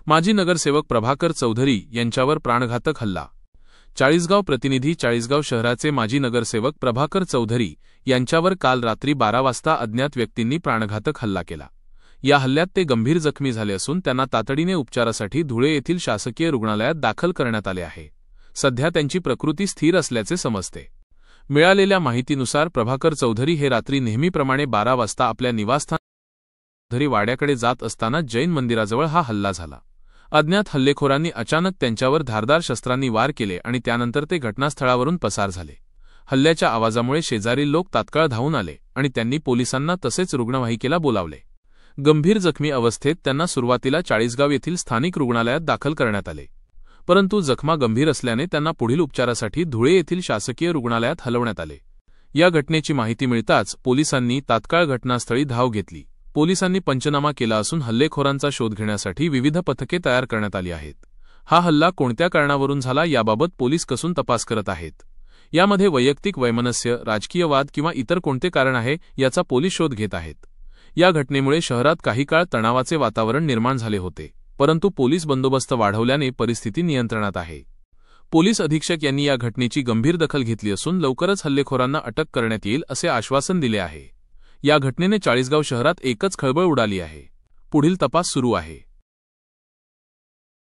माजी नगरसेवक प्रभाकर चौधरी यांच्यावर प्राणघातक हल्ला। चाळीसगाव प्रतिनिधी चाळीसगाव शहराचे माजी नगरसेवक प्रभाकर चौधरी यांच्यावर काल रात्री 12 वाजता अज्ञात व्यक्तींनी प्राणघातक हल्ला केला। या हल्ल्यात ते गंभीर जखमी झाले असून त्यांना तातडीने उपचारासाठी धुळे येथील शासकीय रुग्णालयात दाखल करण्यात आले आहे। सध्या त्यांची प्रकृती स्थिर असल्याचे समजते। मिळालेल्या माहितीनुसार प्रभाकर चौधरी हे रात्री नेहमीप्रमाणे 12 वाजता आपल्या निवासस्थान चौधरी वाड्याकडे जात असताना जैन मंदिराजवळ हा हल्ला झाला। अज्ञात हल्लेखोरांनी अचानक त्यांच्यावर धारदार शस्त्रांनी वार केले आणि त्यानंतर ते घटनास्थळावरून पसार झाले। हल्ल्याच्या आवाजामुळे शेजारील लोक तात्काळ धावून आले आणि त्यांनी पोलिसांना तसेच रुग्णवाहिकेला बोलावले। गंभीर जखमी अवस्थेत त्यांना सुरुवातीला चाळीसगाव येथील स्थानिक रुग्णालयात दाखल करण्यात आले, परंतु जखमा गंभीर असल्याने त्यांना पुढील उपचारासाठी धुळे येथील शासकीय रुग्णालयात हलवण्यात आले। या घटनेची माहिती मिळताच पोलिसांनी तात्काळ घटनास्थळी धाव घेतली। पोलिसांनी पंचनामा केला असून हल्लेखोरांचा शोध घेण्यासाठी विविध पथके तयार करण्यात आली आहेत। हा हल्ला कोणत्या कारणावरून झाला याबाबत पोलीस कसून तपास करत आहेत। यामध्ये वैयक्तिक वैमनस्य, राजकीय वाद किंवा इतर कोणते कारण आहे याचा पोलीस शोध घेत आहेत। या घटनेमुळे शहरात काही काळ तणावाचे वातावरण निर्माण झाले होते, परंतु पोलीस बंदोबस्त वाढवल्याने परिस्थिती नियंत्रणात आहे। पोलीस अधीक्षक यांनी या घटनेची गंभीर दखल घेतली असून लवकरच हल्लेखोरांना अटक करण्यात येईल असे आश्वासन दिले आहे। या घटनेने चाळीसगाव शहरात एकच खळबळ उडाली आहे। पुढील तपास सुरू आहे।